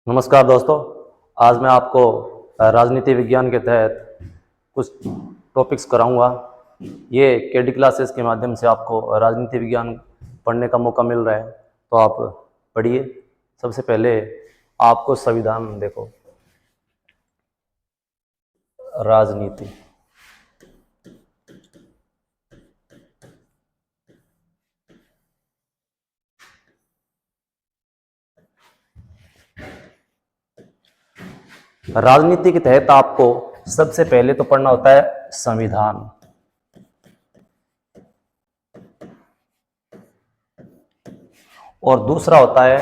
नमस्कार दोस्तों, आज मैं आपको राजनीति विज्ञान के तहत कुछ टॉपिक्स कराऊंगा। ये केडी क्लासेस के माध्यम से आपको राजनीति विज्ञान पढ़ने का मौका मिल रहा है, तो आप पढ़िए। सबसे पहले आपको संविधान देखो, राजनीति। राजनीति के तहत आपको सबसे पहले तो पढ़ना होता है संविधान। और दूसरा होता है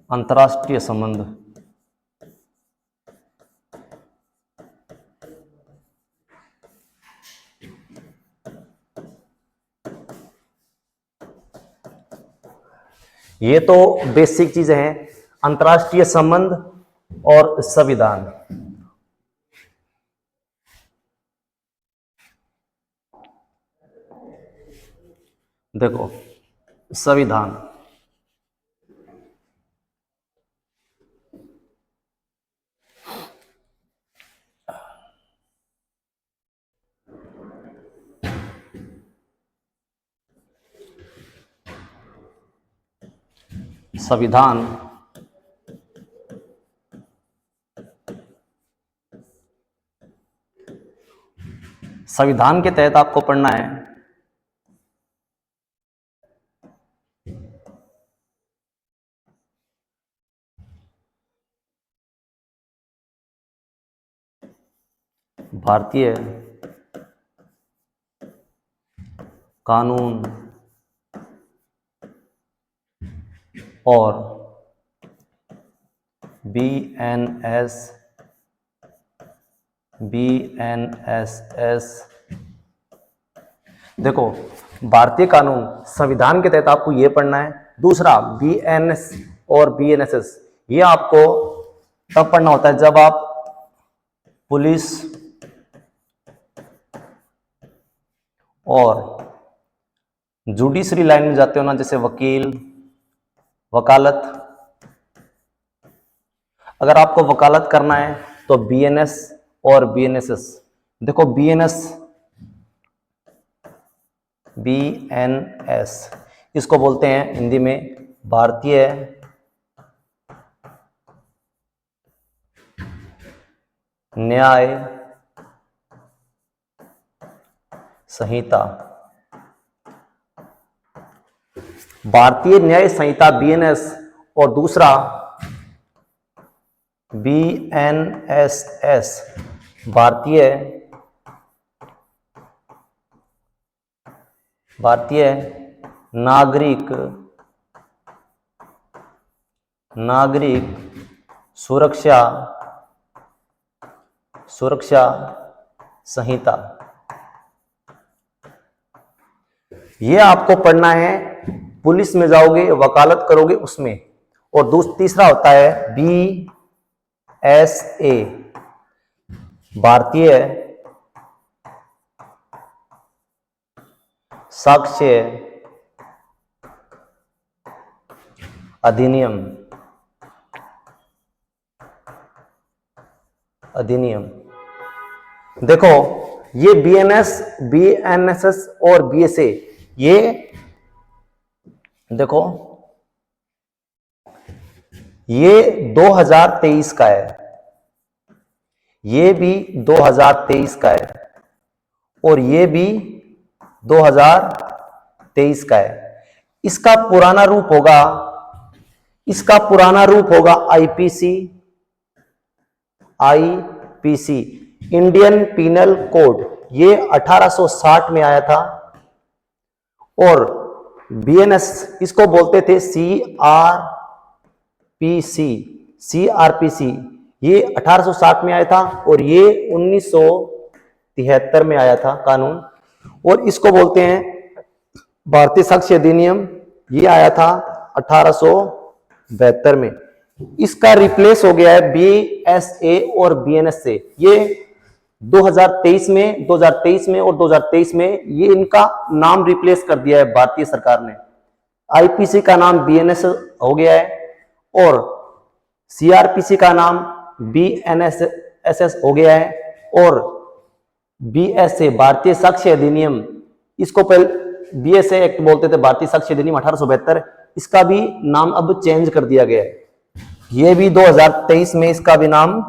अंतर्राष्ट्रीय संबंध। ये तो बेसिक चीजें हैं, अंतर्राष्ट्रीय संबंध और संविधान। देखो, संविधान संविधान संविधान के तहत आपको पढ़ना है भारतीय कानून और बीएनएसएस। देखो, भारतीय कानून संविधान के तहत आपको यह पढ़ना है। दूसरा बीएनएस और बीएनएसएस, ये आपको तब पढ़ना होता है जब आप पुलिस और जुडिशरी लाइन में जाते हो ना, जैसे वकील, वकालत। अगर आपको वकालत करना है तो बीएनएस और बीएनएसएस। देखो, बीएनएस इसको बोलते हैं हिंदी में भारतीय न्याय संहिता। भारतीय न्याय संहिता बीएनएस, और दूसरा बीएनएसएस भारतीय नागरिक सुरक्षा संहिता। ये आपको पढ़ना है, पुलिस में जाओगे, वकालत करोगे उसमें। और तीसरा होता है बीएसए, भारतीय साक्ष्य अधिनियम। देखो, ये बीएनएसएस और बीएसए, ये देखो, ये 2023 का है, ये भी 2023 का है, और ये भी 2023 का है। इसका पुराना रूप होगा आईपीसी, इंडियन पीनल कोड। ये 1860 में आया था। और बीएनएस इसको बोलते थे सीआरपीसी, ये 1860 में आया था, और ये 1973 में आया था कानून। और इसको बोलते हैं भारतीय साक्ष्य अधिनियम, ये आया था 1872 में। इसका रिप्लेस हो गया है बीएसए और बीएनएस से। ये 2023 में और 2023 में ये इनका नाम रिप्लेस कर दिया है भारतीय सरकार ने। आईपीसी का नाम बीएनएस हो गया है और सीआरपीसी का नाम बीएनएसएस हो गया है और बीएसए भारतीय साक्ष्य अधिनियम, इसको पहले बीएसए एक्ट बोलते थे, भारतीय साक्ष्य अधिनियम 1872, इसका भी नाम अब चेंज कर दिया गया है। ये भी 2023 में इसका भी नाम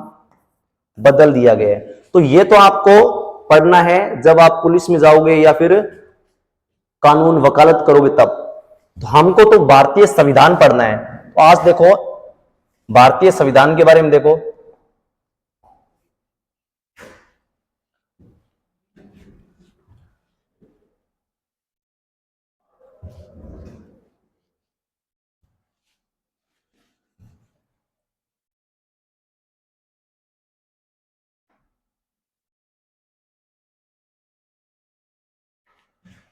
बदल दिया गया है। तो ये तो आपको पढ़ना है जब आप पुलिस में जाओगे या फिर कानून वकालत करोगे तब। तो हमको तो भारतीय संविधान पढ़ना है। तो आज देखो भारतीय संविधान के बारे में देखो।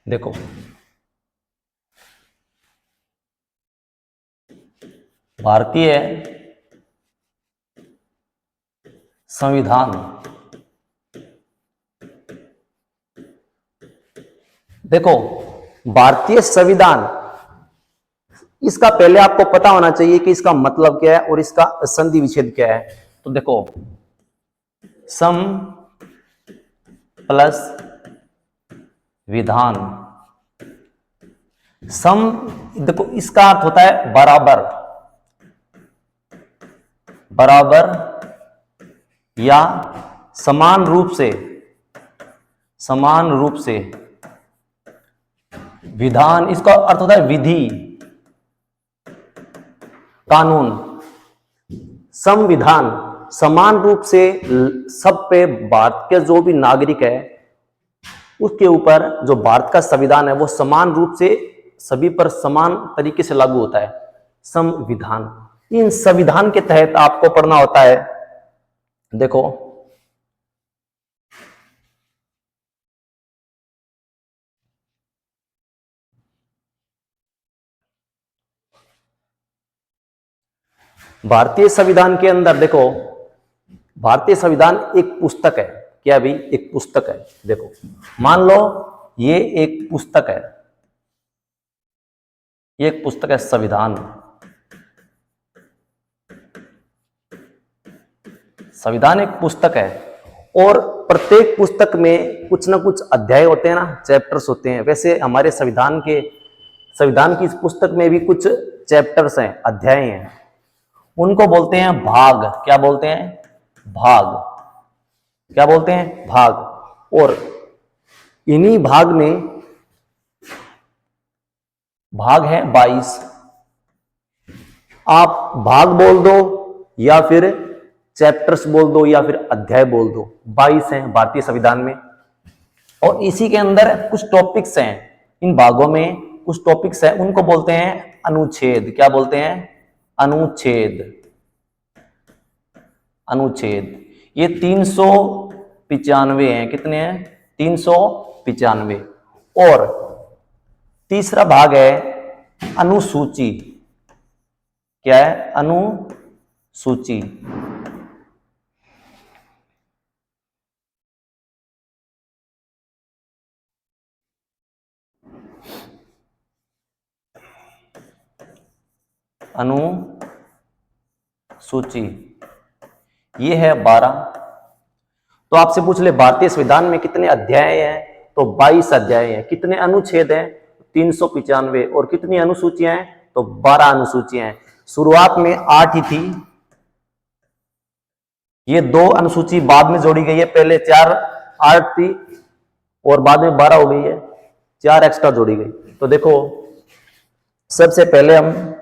देखो भारतीय संविधान, देखो भारतीय संविधान, इसका पहले आपको पता होना चाहिए कि इसका मतलब क्या है और इसका संधि विच्छेद क्या है। तो देखो सम प्लस विधान, सम, देखो इसका अर्थ होता है बराबर, बराबर या समान रूप से, समान रूप से। विधान, इसका अर्थ होता है विधि, कानून। संविधान समान रूप से सब पे, भारत के जो भी नागरिक है उसके ऊपर जो भारत का संविधान है वो समान रूप से सभी पर समान तरीके से लागू होता है, संविधान। इन संविधान के तहत आपको पढ़ना होता है, देखो भारतीय संविधान के अंदर, देखो भारतीय संविधान एक पुस्तक है। क्या भी एक पुस्तक है। देखो मान लो ये एक पुस्तक है, ये एक पुस्तक है संविधान, संविधान एक पुस्तक है और प्रत्येक पुस्तक में कुछ ना कुछ अध्याय होते हैं ना, चैप्टर्स होते हैं। वैसे हमारे संविधान की इस पुस्तक में भी कुछ चैप्टर्स हैं, अध्याय हैं, उनको बोलते हैं भाग। क्या बोलते हैं? भाग। क्या बोलते हैं? भाग। और इन्हीं भाग में भाग है 22। आप भाग बोल दो या फिर चैप्टर्स बोल दो या फिर अध्याय बोल दो, 22 हैं भारतीय संविधान में। और इसी के अंदर कुछ टॉपिक्स हैं, इन भागों में कुछ टॉपिक्स हैं, उनको बोलते हैं अनुच्छेद। क्या बोलते हैं? अनुच्छेद। अनुच्छेद। ये 395 हैं। कितने हैं? 395। और तीसरा भाग है अनुसूची। क्या है? अनुसूची। अनुसूची ये है 12। तो आपसे पूछ ले भारतीय संविधान में कितने अध्याय हैं, तो 22 अध्याय हैं। कितने अनुच्छेद हैं? 395। और कितनी अनुसूचियां हैं? तो 12 अनुसूचियां हैं। शुरुआत में 8 ही थी, ये 2 अनुसूची बाद में जोड़ी गई है। पहले 8 थी और बाद में 12 हो गई है, 4 एक्स्ट्रा जोड़ी गई। तो देखो सबसे पहले हम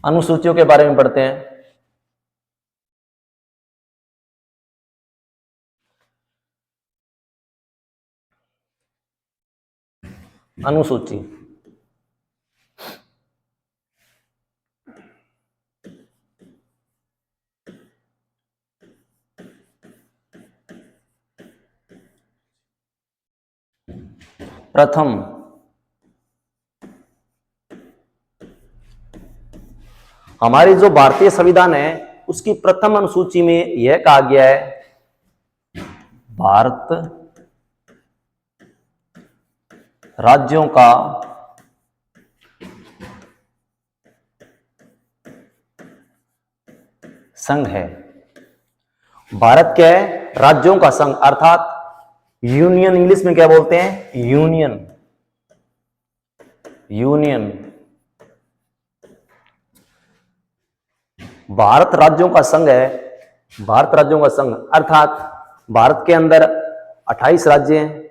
अनुसूचियों के बारे में पढ़ते हैं। अनुसूची, प्रथम हमारी जो भारतीय संविधान है उसकी प्रथम अनुसूची में यह कहा गया है, भारत राज्यों का संघ है। भारत क्या है? राज्यों का संघ, अर्थात यूनियन। इंग्लिश में क्या बोलते हैं? यूनियन। यूनियन। भारत राज्यों का संघ है। भारत राज्यों का संघ अर्थात भारत के अंदर 28 राज्य हैं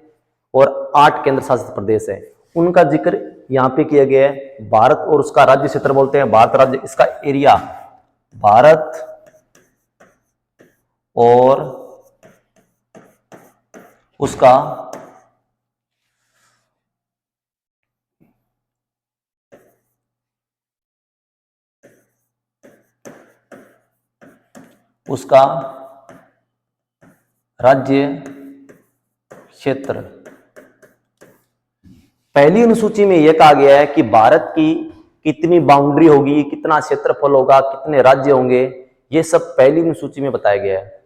और 8 केंद्र शासित प्रदेश है। उनका जिक्र यहां पे किया गया है। भारत और उसका राज्य क्षेत्र बोलते हैं भारत राज्य, इसका एरिया। भारत और उसका उसका राज्य क्षेत्र। पहली अनुसूची में यह कहा गया है कि भारत की कितनी बाउंड्री होगी, कितना क्षेत्रफल होगा, कितने राज्य होंगे, यह सब पहली अनुसूची में बताया गया है।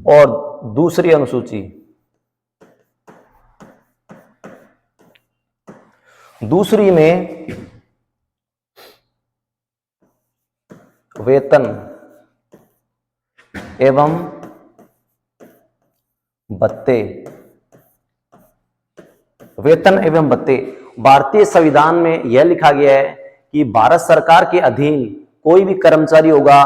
और दूसरी अनुसूची, दूसरी में वेतन एवं भत्ते। वेतन एवं भत्ते। भारतीय संविधान में यह लिखा गया है कि भारत सरकार के अधीन कोई भी कर्मचारी होगा,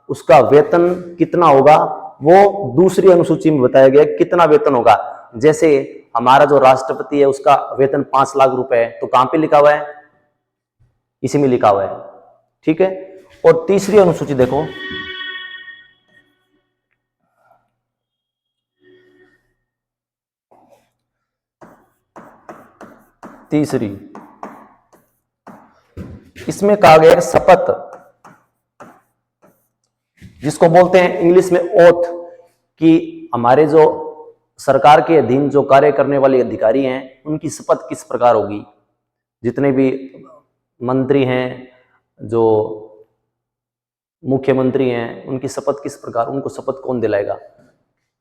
उसका वेतन कितना होगा, वो दूसरी अनुसूची में बताया गया है कितना वेतन होगा। जैसे हमारा जो राष्ट्रपति है उसका वेतन 5 लाख रुपए है, तो कहां पे लिखा हुआ है? इसी में लिखा हुआ है। ठीक है। और तीसरी अनुसूची देखो, तीसरी, इसमें कहा गया शपथ, जिसको बोलते हैं इंग्लिश में ओथ, कि हमारे जो सरकार के अधीन जो कार्य करने वाले अधिकारी हैं उनकी शपथ किस प्रकार होगी। जितने भी मंत्री हैं, जो मुख्यमंत्री हैं, उनकी शपथ किस प्रकार, उनको शपथ कौन दिलाएगा।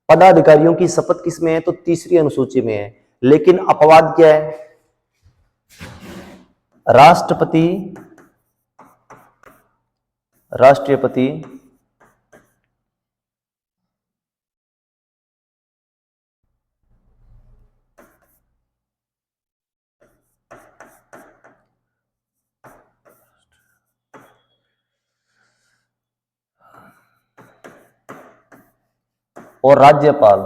पदाधिकारियों की शपथ किस में है? तो तीसरी अनुसूची में है। लेकिन अपवाद क्या है? राष्ट्रपति, राष्ट्रपति और राज्यपाल।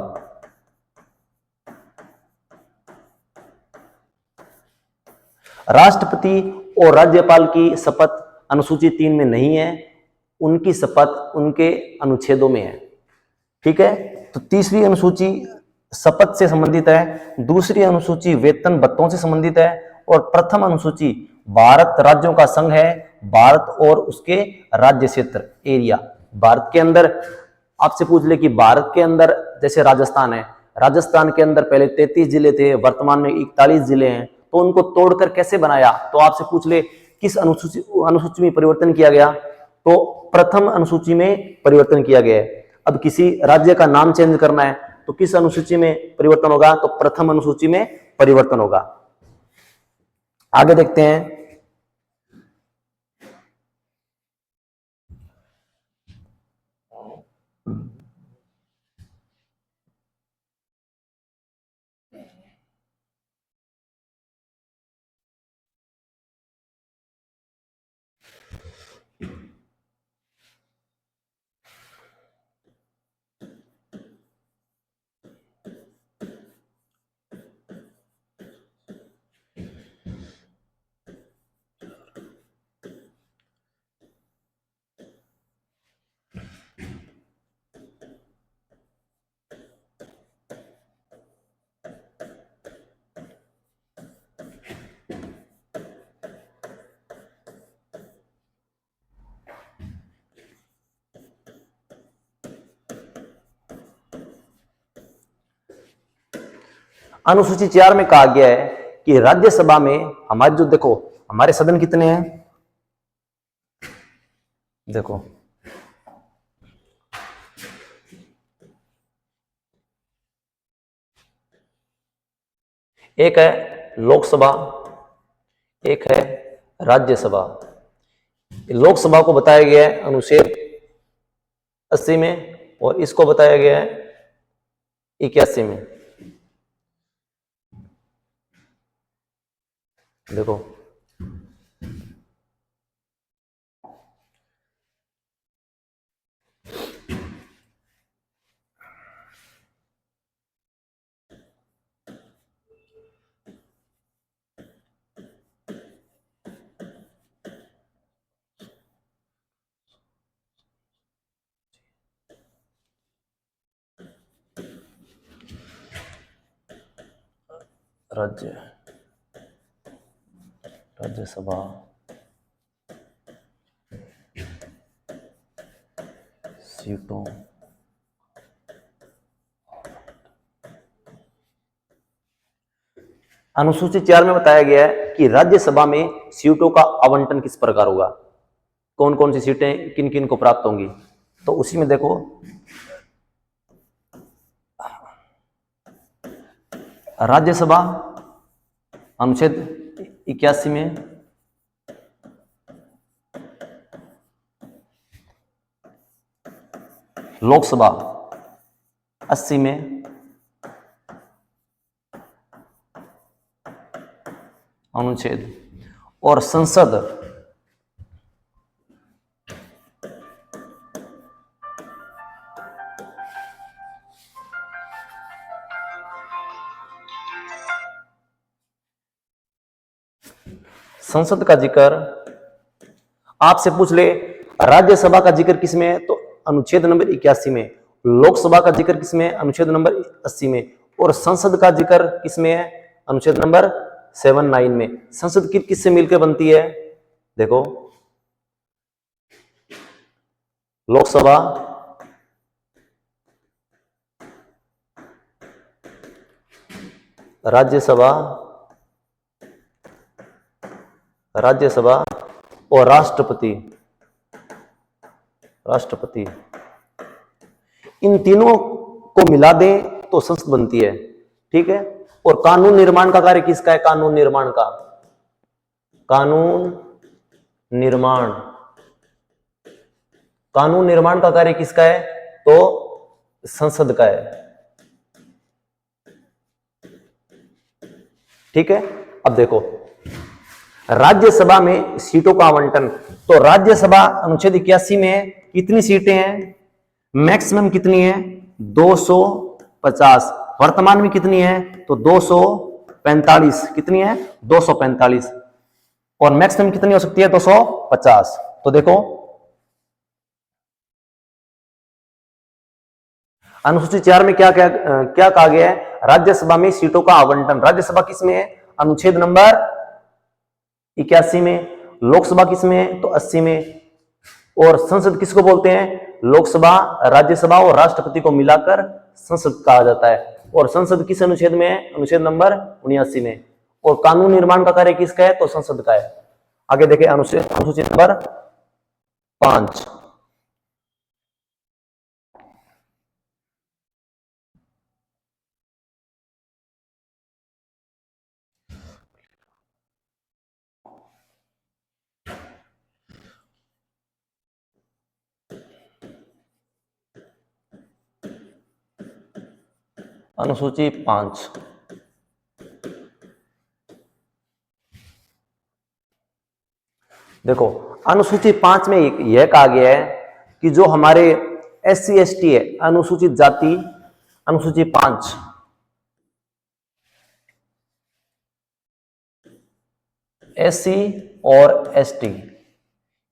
राष्ट्रपति और राज्यपाल की शपथ अनुसूची 3 में नहीं है, उनकी शपथ उनके अनुच्छेदों में है। ठीक है। तो तीसरी अनुसूची शपथ से संबंधित है, दूसरी अनुसूची वेतन भत्तों से संबंधित है, और प्रथम अनुसूची भारत राज्यों का संघ है। भारत और उसके राज्य क्षेत्र, एरिया। भारत के अंदर आपसे पूछ ले कि भारत के अंदर जैसे राजस्थान है, राजस्थान के अंदर पहले 33 जिले थे, वर्तमान में 41 जिले हैं, तो उनको तोड़कर कैसे बनाया? तो आपसे पूछ ले किस अनुसूची में परिवर्तन किया गया? तो प्रथम अनुसूची में परिवर्तन किया गया है। अब किसी राज्य का नाम चेंज करना है तो किस अनुसूची में परिवर्तन होगा? तो प्रथम अनुसूची में परिवर्तन होगा। आगे देखते हैं। अनुसूची 4 में कहा गया है कि राज्यसभा में हमारे जो, देखो हमारे सदन कितने हैं, देखो एक है लोकसभा, एक है राज्यसभा। लोकसभा को बताया गया है अनुच्छेद 80 में और इसको बताया गया है 81 में। देखो राज्यसभा सीटों अनुसूची 4 में बताया गया है कि राज्यसभा में सीटों का आवंटन किस प्रकार होगा, कौन कौन सी सीटें किन किन को प्राप्त होंगी। तो उसी में देखो राज्यसभा अनुच्छेद 81 में लोकसभा 80 में अनुच्छेद और संसद संसद का जिक्र आपसे पूछ ले राज्यसभा का जिक्र किस में है तो अनुच्छेद नंबर 81 में, लोकसभा का जिक्र किस में है अनुच्छेद नंबर 80 में और संसद का जिक्र किस में है अनुच्छेद नंबर 79 में। संसद किससे मिलकर बनती है, देखो लोकसभा राज्यसभा और राष्ट्रपति इन तीनों को मिला दें तो संसद बनती है, ठीक है। और कानून निर्माण का कार्य किसका है, कानून निर्माण का कार्य किसका है तो संसद का है, ठीक है। अब देखो राज्यसभा में सीटों का आवंटन, तो राज्यसभा अनुच्छेद 81 में कितनी सीटें हैं, मैक्सिमम कितनी है 250, वर्तमान में कितनी है तो 245, कितनी है 245 और मैक्सिमम कितनी हो सकती है 250। तो देखो अनुसूची 4 में क्या क्या क्या कहा गया है, राज्यसभा में सीटों का आवंटन, राज्यसभा किसमें है अनुच्छेद नंबर 81 में, लोकसभा किसमें है तो 80 में और संसद किसको बोलते हैं, लोकसभा राज्यसभा और राष्ट्रपति को मिलाकर संसद कहा जाता है। और संसद किस अनुच्छेद में है अनुच्छेद नंबर 79 में और कानून निर्माण का कार्य किसका है तो संसद का है। आगे देखें अनुसूची नंबर 5, अनुसूची 5 देखो अनुसूची 5 में यह कहा गया है कि जो हमारे SC ST है अनुसूचित जाति, अनुसूची 5 SC और ST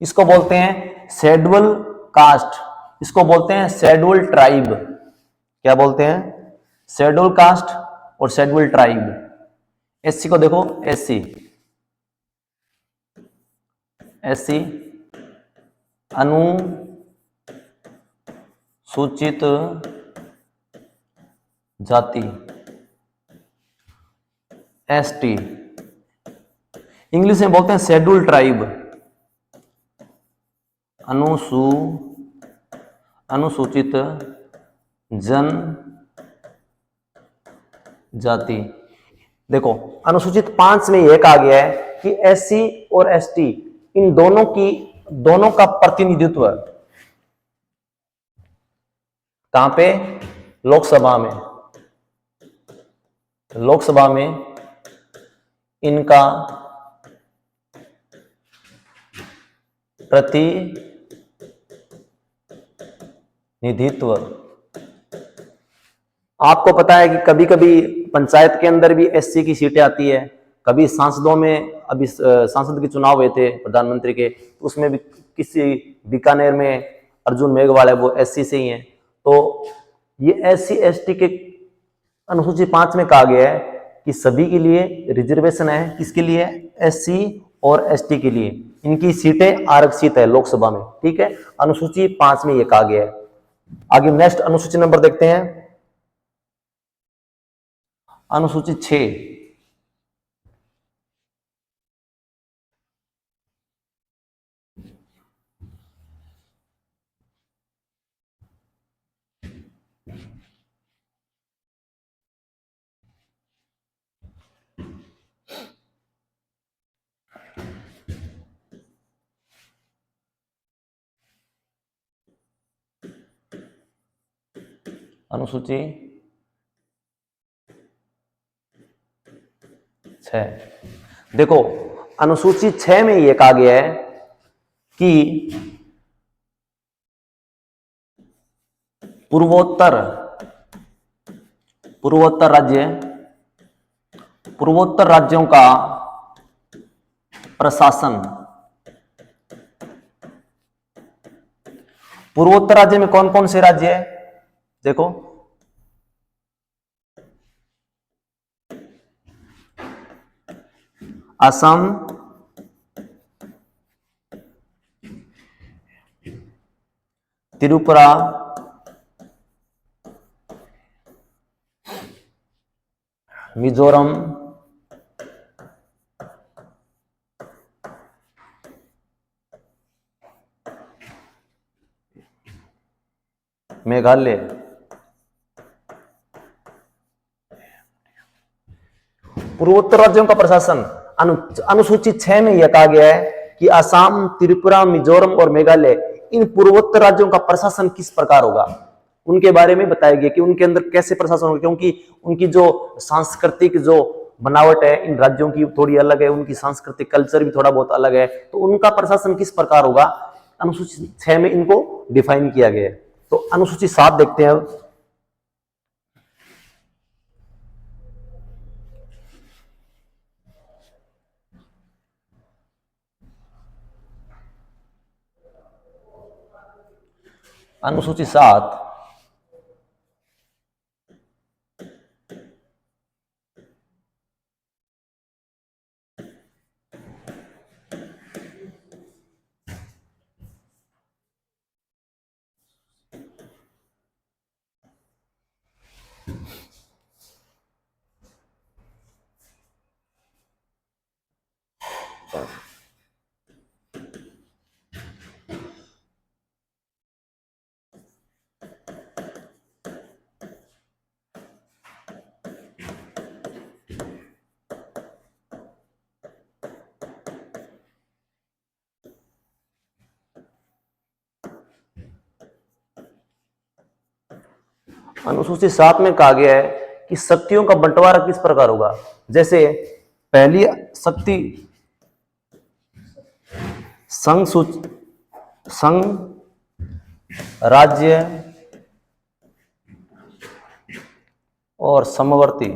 इसको बोलते हैं शेड्यूल कास्ट, इसको बोलते हैं शेड्यूल ट्राइब, क्या बोलते हैं शेड्यूल कास्ट और शेड्यूल ट्राइब। SC को देखो SC अनुसूचित जाति, ST इंग्लिश में बोलते हैं शेड्यूल ट्राइब, अनुसूचित जन जाति। देखो अनुसूचित 5 में यह कहा गया है कि SC और ST इन दोनों की दोनों का प्रतिनिधित्व कहां पे? लोकसभा में। लोकसभा में इनका प्रतिनिधित्व। आपको पता है कि कभी कभी पंचायत के अंदर भी एससी की सीटें आती है, कभी सांसदों में, अभी सांसद के चुनाव हुए थे प्रधानमंत्री के, तो उसमें भी किसी बीकानेर में अर्जुन मेघवाल है, वो एससी से ही हैं। तो ये एससी एसटी के अनुसूची 5 में कहा गया है कि सभी के लिए रिजर्वेशन है। किसके लिए? एससी और एसटी के लिए इनकी सीटें आरक्षित है लोकसभा में। ठीक है, अनुसूची 5 में ये कहा गया है। आगे नेक्स्ट अनुसूची नंबर देखते हैं, अनुसूची 6। अनुसूची 6 देखो, अनुसूची 6 में यह कहा गया है कि पूर्वोत्तर राज्यों का प्रशासन, पूर्वोत्तर राज्य में कौन कौन से राज्य है? देखो, असम, त्रिपुरा, मिजोरम, मेघालय। पूर्वोत्तर राज्यों का प्रशासन अनुसूची 6 में यह कहा गया है कि असम, त्रिपुरा, मिजोरम और मेघालय, इन पूर्वोत्तर राज्यों का प्रशासन किस प्रकार होगा, उनके बारे में बताया गया कि उनके अंदर कैसे प्रशासन होगा, क्योंकि उनकी जो सांस्कृतिक जो बनावट है इन राज्यों की थोड़ी अलग है, उनकी सांस्कृतिक कल्चर भी थोड़ा बहुत अलग है, तो उनका प्रशासन किस प्रकार होगा, अनुसूची 6 में इनको डिफाइन किया गया है। तो अनुसूची 7 देखते हैं अब। अनुसूची 7 अनुसूची 7 में कहा गया है कि शक्तियों का बंटवारा किस प्रकार होगा। जैसे पहली शक्ति संघ, राज्य और समवर्ती।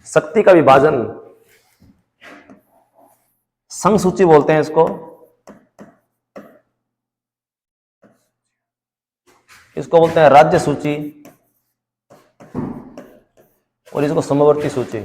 शक्ति का विभाजन संघ सूची बोलते हैं इसको, बोलते हैं राज्य सूची और इसको समवर्ती सूची।